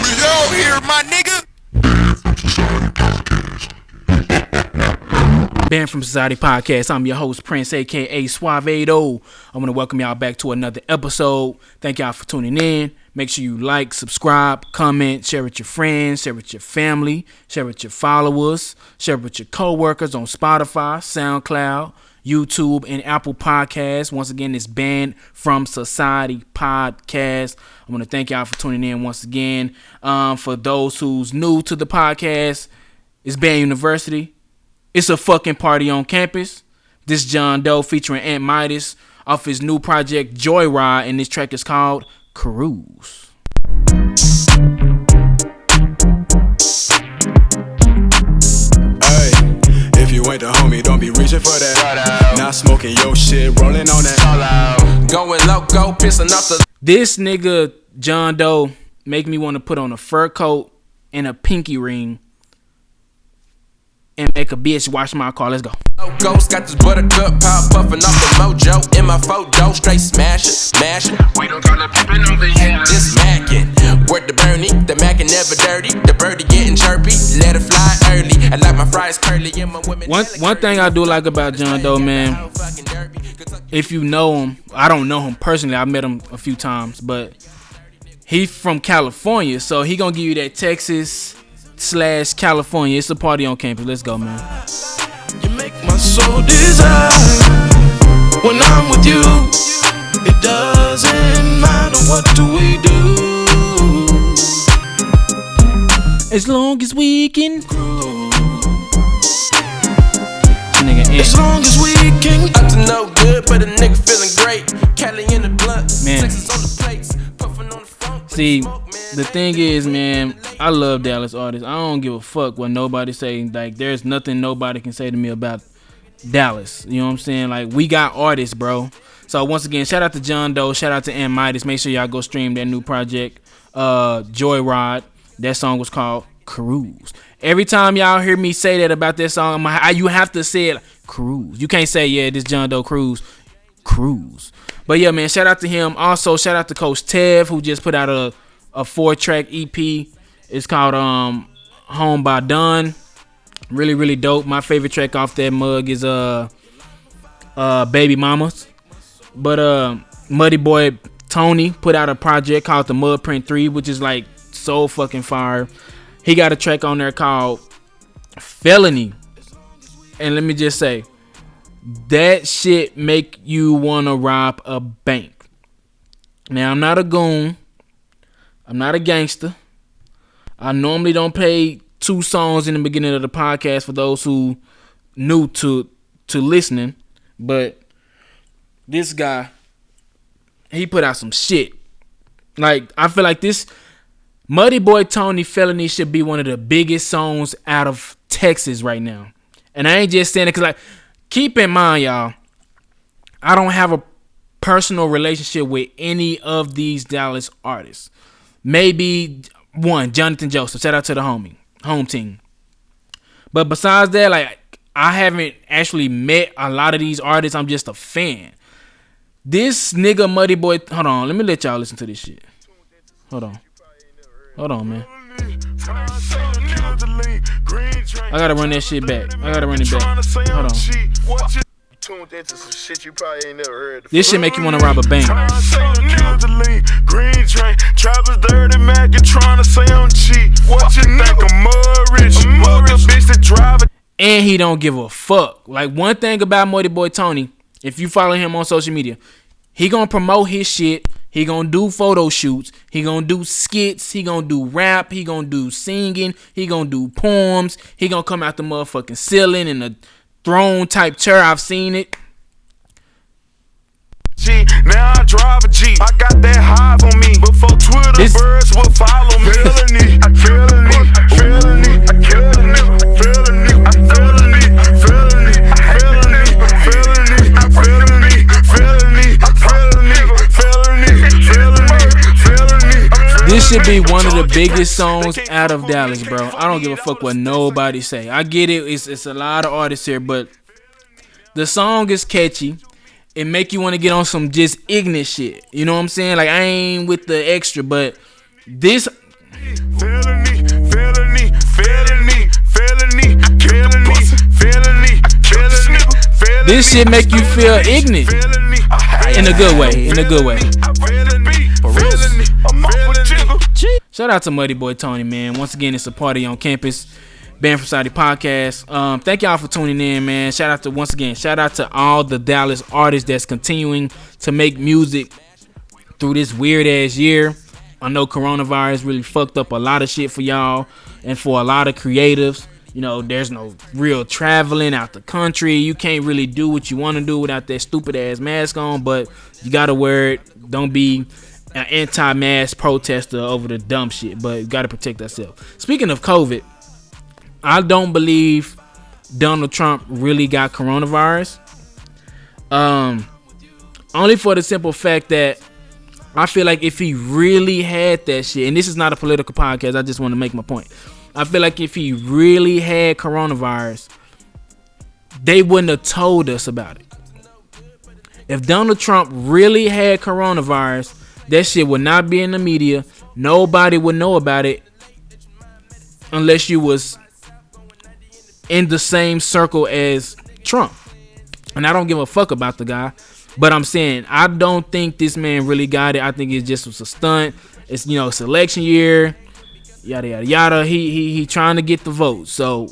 We out here, my nigga. Band from Society Podcast. I'm your host, Prince, aka Suavedo. I want to welcome y'all back to another episode. Thank y'all for tuning in. Make sure you like, subscribe, comment, share with your friends, share with your family, share with your followers, share with your co-workers on Spotify, SoundCloud, YouTube, and Apple Podcasts. Once again, it's Band from Society Podcast. I want to thank y'all for tuning in once again. For those who's new to the podcast, it's Band University. It's a fucking party on campus. This John Doe featuring Ant Midas off his new project Joyride, and this track is called Cruise. Hey, if you ain't the homie, don't be reaching for that. Not smoking your shit, rolling on that. Going loco, pissing off the. This nigga John Doe make me want to put on a fur coat and a pinky ring and make a bitch wash my car. Let's go. Ghost got this buttercup pop puffing off the mojo in my photo, straight smashing. We don't call it pippin' over here. Just macking. Work the Bernie, the Mackin' never dirty. The birdie getting chirpy, let it fly early. I like my fries curly and my women. One thing I do like about John Doe, man, if you know him, I don't know him personally. I met him a few times, but he from California, so he gonna give you that Texas/California. It's a party on campus. Let's go, man. You make my soul desire when I'm with you. It doesn't matter what do we do, As long as we can cruise. Nigga, As long as we can. Up to no good, but a nigga feeling great. Cali in the blunt, Man. Texas on the plates, puffing on the phone. See, the thing is, man, I love Dallas artists. I don't give a fuck what nobody say. Like, there's nothing nobody can say to me about Dallas. You know what I'm saying? Like, we got artists, bro. So once again, shout out to John Doe, shout out to Ant Midas. Make sure y'all go stream that new project, Joyride. That song was called Cruise. Every time y'all hear me say that about that song, you have to say it like, Cruise. You can't say, yeah, this John Doe Cruise. But yeah, man, shout out to him. Also, shout out to Coach Tev, who just put out a 4-track EP. It's called Home by Dawn. Really, really dope. My favorite track off that mug is Baby Mamas. But Muddyboy Tony put out a project called The Mud Print 3, which is like so fucking fire. He got a track on there called Felony. And let me just say, that shit make you wanna rob a bank. Now, I'm not a goon. I'm not a gangster. I normally don't play 2 songs in the beginning of the podcast for those who new to listening, but this guy, he put out some shit. Like, I feel like this Muddyboy Tony Felony should be one of the biggest songs out of Texas right now. And I ain't just saying it because, like, keep in mind, y'all, I don't have a personal relationship with any of these Dallas artists. Maybe one, Jonathan Joseph. Shout out to the home team. But besides that, like, I haven't actually met a lot of these artists. I'm just a fan. This nigga Muddyboy, hold on, let me let y'all listen to this shit. Hold on, man. I gotta run that shit back. Hold on. Tuned into some shit you probably ain't never heard. This shit make you wanna rob a bank. Green drink, Travis dirty Mac, you trying to say I'm cheap. What you think I'm mud rich? Bitch that drive it. And he don't give a fuck. Like, one thing about Muddyboy Tony, if you follow him on social media, he gonna promote his shit. He gonna do photo shoots. He gonna do skits. He gonna do rap. He gonna do singing. He gonna do poems. He gonna come out the motherfucking ceiling in a throne type chair. I've seen it. G, now I drive a Jeep. I got that hive on me. Before Twitter birds would follow me. Felony, felony, felony, felony, felony, felony, felony, felony, felony, felony, felony. This should be one of the biggest songs out of Dallas, bro. I don't give a fuck what nobody say. I get it. It's a lot of artists here, but the song is catchy. It make you want to get on some just ignorant shit. You know what I'm saying? Like, I ain't with the extra, but this This shit make you feel ignorant. In a good way. In a good way. Shout out to Muddyboy Tony, man. Once again, it's a party on campus. Band from Saudi podcast. Thank y'all for tuning in, man. Shout out to all the Dallas artists that's continuing to make music through this weird ass year. I know coronavirus really fucked up a lot of shit for y'all and for a lot of creatives. You know, there's no real traveling out the country. You can't really do what you want to do without that stupid ass mask on, but you gotta wear it. Don't be an anti-mask protester over the dumb shit, but you gotta protect ourselves. Speaking of COVID, I don't believe Donald Trump really got coronavirus. Only for the simple fact that I feel like if he really had that shit, and this is not a political podcast, I just want to make my point. I feel like if he really had coronavirus, they wouldn't have told us about it. If Donald Trump really had coronavirus, that shit would not be in the media. Nobody would know about it unless you was in the same circle as Trump. And I don't give a fuck about the guy, but I'm saying I don't think this man really got it. I think it just was a stunt. It's, you know, it's election year, yada yada yada. He trying to get the vote, so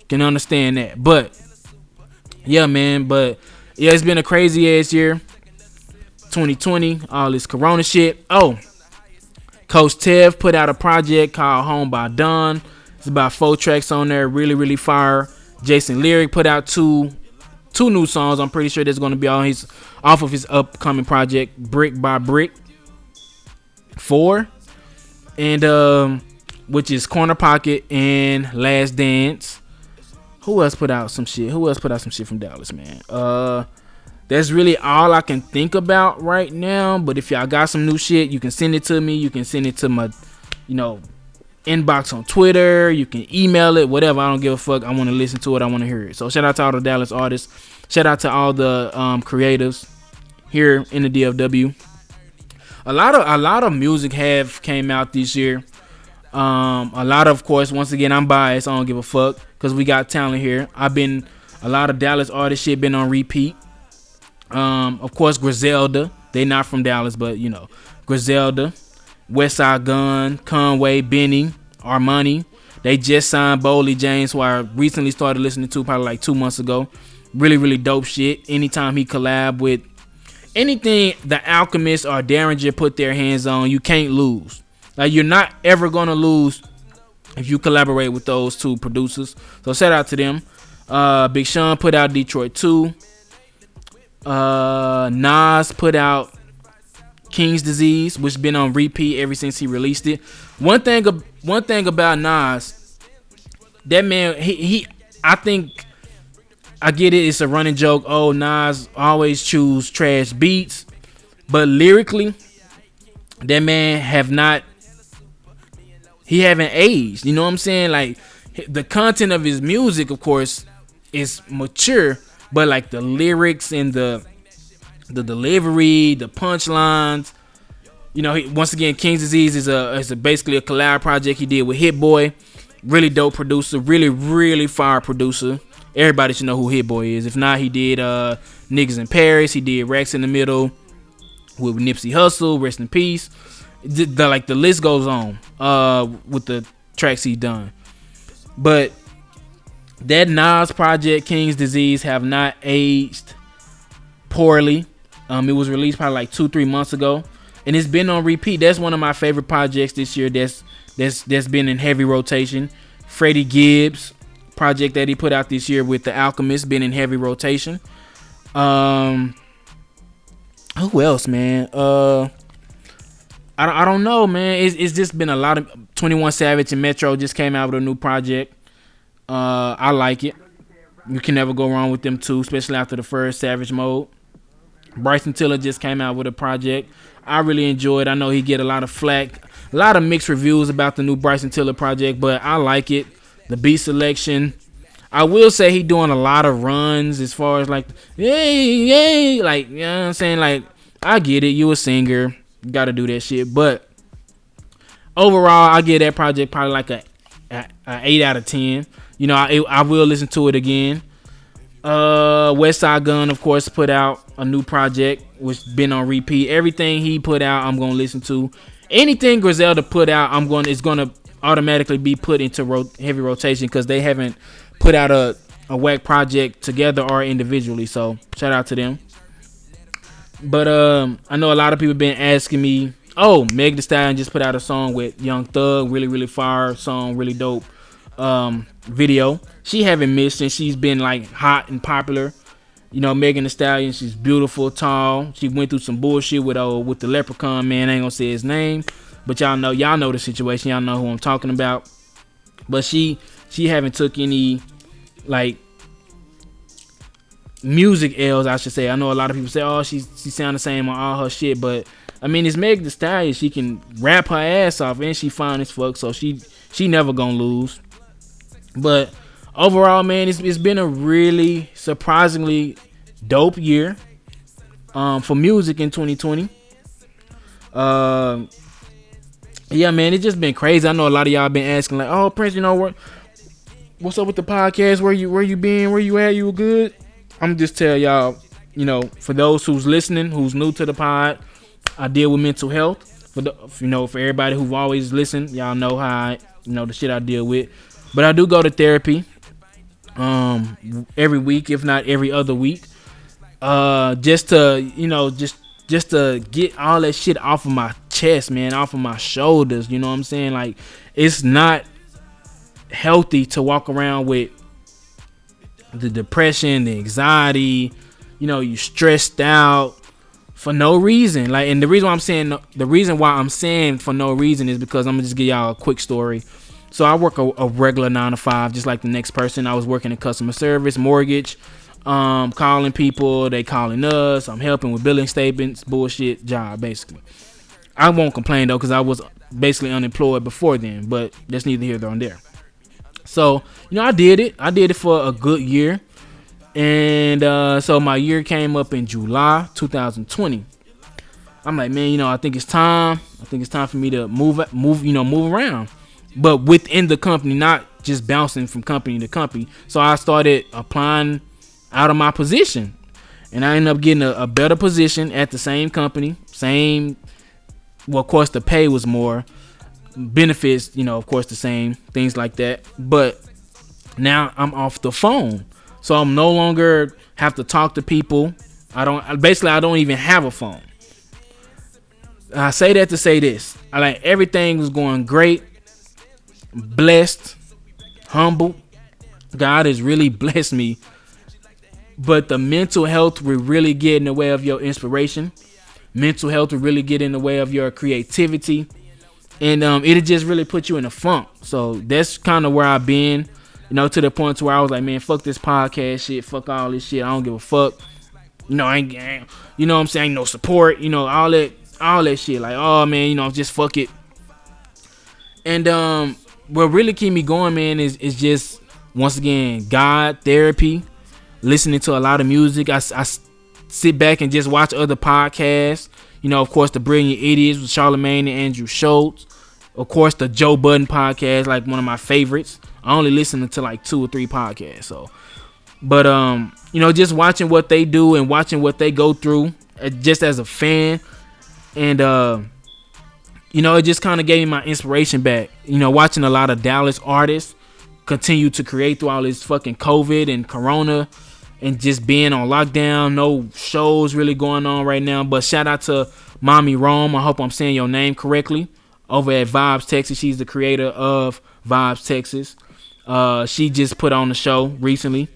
can understand that. But yeah, man. But yeah, it's been a crazy ass year, 2020. All this Corona shit. Oh, Coach Tev put out a project called Home by Dawn. It's about 4 tracks on there, really, really fire. Jason Lyric put out two new songs. I'm pretty sure that's going to be off of his upcoming project, Brick by Brick 4, and which is Corner Pocket and Last Dance. Who else put out some shit? From Dallas, man? That's really all I can think about right now. But if y'all got some new shit, you can send it to me. You can send it to my, inbox on Twitter. You can email it, whatever. I don't give a fuck. I want to listen to it. I want to hear it. So shout out to all the Dallas artists. Shout out to all the creatives here in the DFW. A lot of music have came out this year. A lot of course, once again, I'm biased. I don't give a fuck because we got talent here. A lot of Dallas artist shit been on repeat. Of course, Griselda. They not from Dallas, but Griselda, Westside Gun, Conway, Benny, Armani. They just signed Boley James, who I recently started listening to probably like 2 months ago. Really, really dope shit. Anytime he collab with anything the Alchemist or Derringer put their hands on, you can't lose. Like, you're not ever gonna lose if you collaborate with those two producers. So shout out to them. Big Sean put out Detroit 2. Nas put out King's Disease, which been on repeat ever since he released it. One thing about Nas, that man, I think I get it. It's a running joke. Oh, Nas always choose trash beats, but lyrically, that man haven't aged. You know what I'm saying? Like, the content of his music, of course, is mature, but like the lyrics and the delivery, the punchlines, once again, King's Disease is basically a collab project he did with Hit Boy. Really dope producer, really, really fire producer. Everybody should know who Hit Boy is. If not, he did Niggas in Paris. He did Racks in the Middle with Nipsey Hussle. Rest in peace. The list goes on with the tracks he done. But that Nas project, King's Disease, have not aged poorly. It was released probably like 2-3 months ago, and it's been on repeat. That's one of my favorite projects this year. That's been in heavy rotation. Freddie Gibbs project that he put out this year with the Alchemist been in heavy rotation. Who else, man? I don't know, man. It's just been a lot of 21 Savage and Metro just came out with a new project. I like it. You can never go wrong with them too, especially after the first Savage Mode. Bryson Tiller just came out with a project. I really enjoyed it. I know he get a lot of flack, a lot of mixed reviews about the new Bryson Tiller project, but I like it. The beat selection, I will say he doing a lot of runs as far as like, yay, like, you know what I'm saying? Like, I get it. You a singer. You got to do that shit. But overall, I give that project probably like a 8 out of 10. I will listen to it again. West Side Gun, of course, put out a new project, which been on repeat. Everything he put out, I'm gonna listen to. Anything Griselda put out, it's gonna automatically be put into heavy rotation because they haven't put out a whack project together or individually. So shout out to them. But I know a lot of people been asking me. Oh, Meg Thee Stallion just put out a song with Young Thug, really fire song, really dope video. She haven't missed since she's been like hot and popular. You know, Megan Thee Stallion, she's beautiful, tall. She went through some bullshit with the leprechaun man. I ain't gonna say his name, but y'all know the situation. Y'all know who I'm talking about. But she haven't took any like music L's, I should say. I know a lot of people say, oh, she sound the same on all her shit, but I mean, it's Meg Thee Stallion. She can rap her ass off, and she fine as fuck, so she never gonna lose. But overall, man, it's been a really surprisingly dope year for music in 2020. Yeah, man, it's just been crazy. I know a lot of y'all been asking like, oh, Prince, you know what's up with the podcast? Where you been? Where you at? You good? I'm just tell y'all, you know, for those who's listening, who's new to the pod, I deal with mental health. For everybody who've always listened, y'all know how the shit I deal with. But I do go to therapy every week, if not every other week, just to get all that shit off of my chest, man, off of my shoulders. You know what I'm saying? Like, it's not healthy to walk around with the depression, the anxiety. You stressed out for no reason. Like, and the reason why I'm saying for no reason is because I'm gonna just give y'all a quick story. So I work a regular 9 to 5, just like the next person. I was working in customer service, mortgage, calling people, they calling us. I'm helping with billing statements, bullshit job, basically. I won't complain though, because I was basically unemployed before then, but that's neither here nor there. So, I did it. I did it for a good year. And so my year came up in July 2020. I'm like, man, I think it's time. I think it's time for me to move around. But within the company, not just bouncing from company to company. So I started applying out of my position. And I ended up getting a better position at the same company. Well, of course, the pay was more. Benefits, of course, the same. Things like that. But now I'm off the phone. So I'm no longer have to talk to people. I don't even have a phone. I say that to say this. Everything was going great. Blessed, humble. God has really blessed me, but the mental health will really get in the way of your inspiration. Mental health will really get in the way of your creativity, and it'll just really put you in a funk. So that's kind of where I've been, to the point where I was like, man, fuck this podcast shit, fuck all this shit. I don't give a fuck. I ain't what I'm saying, no support, all that shit. Like, oh man, just fuck it. And what really keep me going, man, is just, once again, God, therapy, listening to a lot of music. I sit back and just watch other podcasts. Of course, the Brilliant Idiots with Charlamagne and Andrew Schultz. Of course, the Joe Budden podcast, like one of my favorites. I only listen to like 2 or 3 podcasts. So, but just watching what they do and watching what they go through, just as a fan, and it just kind of gave me my inspiration back. Watching a lot of Dallas artists continue to create through all this fucking COVID and Corona and just being on lockdown. No shows really going on right now. But shout out to Mommy Rome. I hope I'm saying your name correctly. Over at Vibes Texas. She's the creator of Vibes Texas. She just put on the show recently.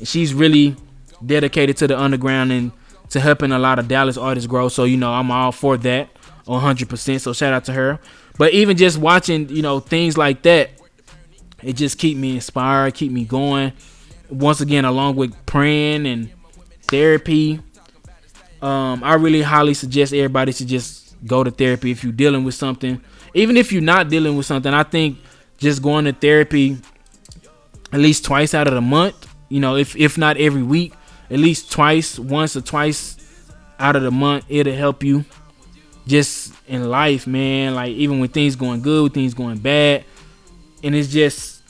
She's really dedicated to the underground and to helping a lot of Dallas artists grow. So, I'm all for that. 100%. So shout out to her. But even just watching, things like that, it just keep me inspired, keep me going. Once again, along with praying and therapy, I really highly suggest everybody to just go to therapy if you're dealing with something. Even if you're not dealing with something, I think just going to therapy at least twice out of the month, if not every week, at least once or twice out of the month, it'll help you. Just in life, man, like even when things going good, things going bad, and it's just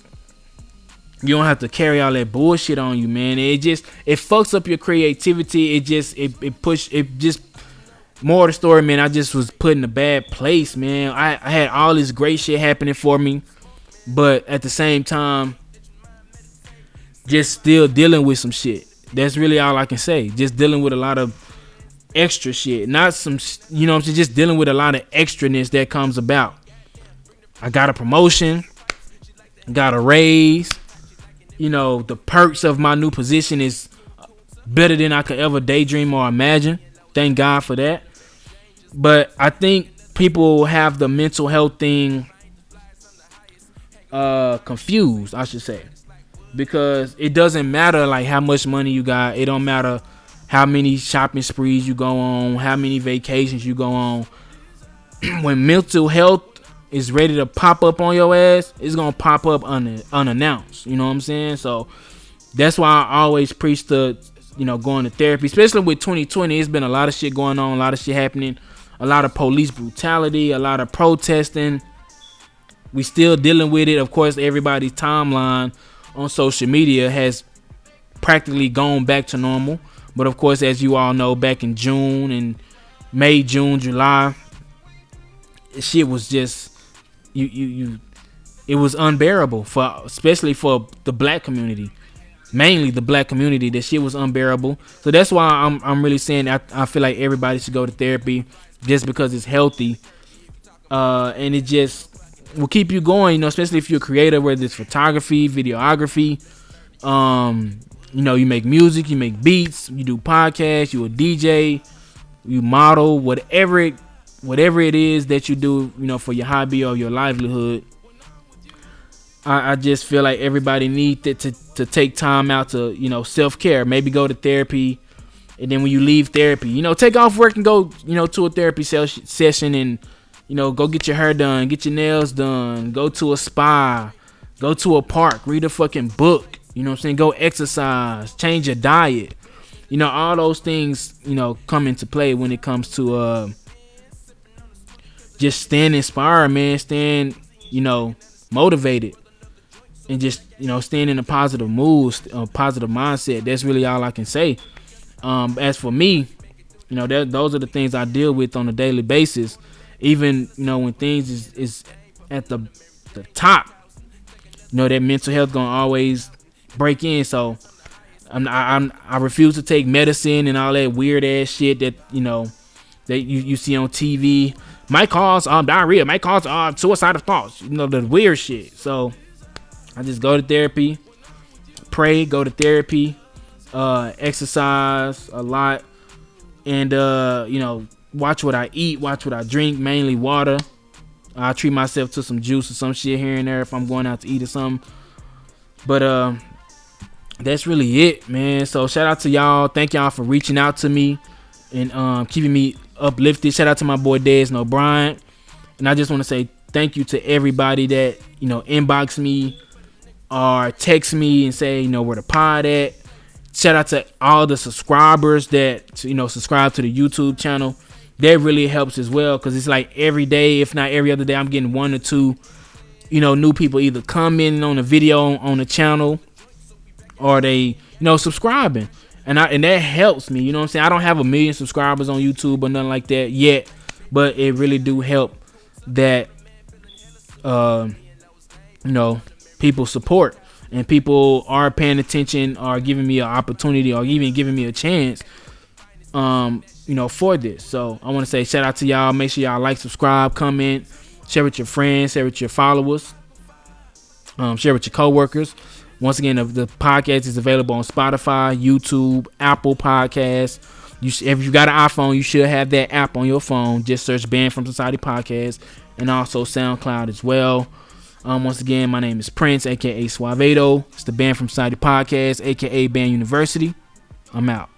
You don't have to carry all that bullshit on you, man. It fucks up your creativity. It just more of the story, man. I just was put in a bad place, man. I had all this great shit happening for me, but at the same time, just still dealing with some shit. That's really all I can say. Just dealing with a lot of extra shit, not some, you know what I'm saying, just dealing with a lot of extraness that comes about. I got a promotion, got a raise. You know, the perks of my new position is better than I could ever daydream or imagine. Thank God for that. But I think people have the mental health thing confused, I should say. Because it doesn't matter like how much money you got. It don't matter how many shopping sprees you go on, how many vacations you go on. When mental health is ready to pop up on your ass, it's gonna pop up unannounced. You know what I'm saying? So that's why I always preach to, you know, going to therapy, especially with 2020. It's been a lot of shit going on, a lot of shit happening, a lot of police brutality, a lot of protesting. We still dealing with it. Of course, everybody's timeline on social media has practically gone back to normal. But of course, as you all know, back in June and May, June, July, shit was just it was unbearable, especially for the black community, mainly the black community. That shit was unbearable. So that's why I'm really saying I feel like everybody should go to therapy, just because it's healthy, and it just will keep you going. You know, especially if you're a creator, whether it's photography, videography, you know, you make music, you make beats, you do podcasts, you a DJ, you model, whatever it is that you do, you know, for your hobby or your livelihood. I just feel like everybody needs to take time out to, you know, self-care. Maybe go to therapy, and then when you leave therapy, you know, take off work and go, you know, to a therapy session, and, you know, go get your hair done, get your nails done, go to a spa, go to a park, read a fucking book, you know what I'm saying, go exercise, change your diet. You know, all those things, you know, come into play when it comes to just staying inspired, man, staying, you know, motivated, and just, you know, staying in a positive mood, a positive mindset. That's really all I can say. As for me, you know, those are the things I deal with on a daily basis. Even, you know, when things is at the top, you know, that mental health gonna always break in. So I refuse to take medicine and all that weird ass shit that, you know, that you see on TV. Might cause diarrhea, might cause suicidal thoughts, you know, the weird shit. So I just go to therapy, pray, go to therapy, exercise a lot, and you know, watch what I eat, watch what I drink, mainly water. I treat myself to some juice or some shit here and there if I'm going out to eat or something. But that's really it, man. So shout out to y'all. Thank y'all for reaching out to me and keeping me uplifted. Shout out to my boy Des O'Brien. And I just want to say thank you to everybody that, you know, inbox me or text me and say, you know, where the pod at. Shout out to all the subscribers that, you know, subscribe to the YouTube channel. That really helps as well, because it's like every day, if not every other day, I'm getting 1 or 2, you know, new people either commenting on the video on the channel, or they, you know, subscribing. And that helps me, you know what I'm saying? I don't have 1 million subscribers on YouTube or nothing like that yet, but it really do help that, you know, people support and people are paying attention, or giving me an opportunity, or even giving me a chance, you know, for this. So I want to say shout out to y'all. Make sure y'all like, subscribe, comment, share with your friends, share with your followers, share with your coworkers. Once again, the podcast is available on Spotify, YouTube, Apple Podcasts. If you got an iPhone, you should have that app on your phone. Just search Banned from Society Podcast, and also SoundCloud as well. Once again, my name is Prince, aka Suavedo. It's the Banned from Society Podcast, aka Band University. I'm out.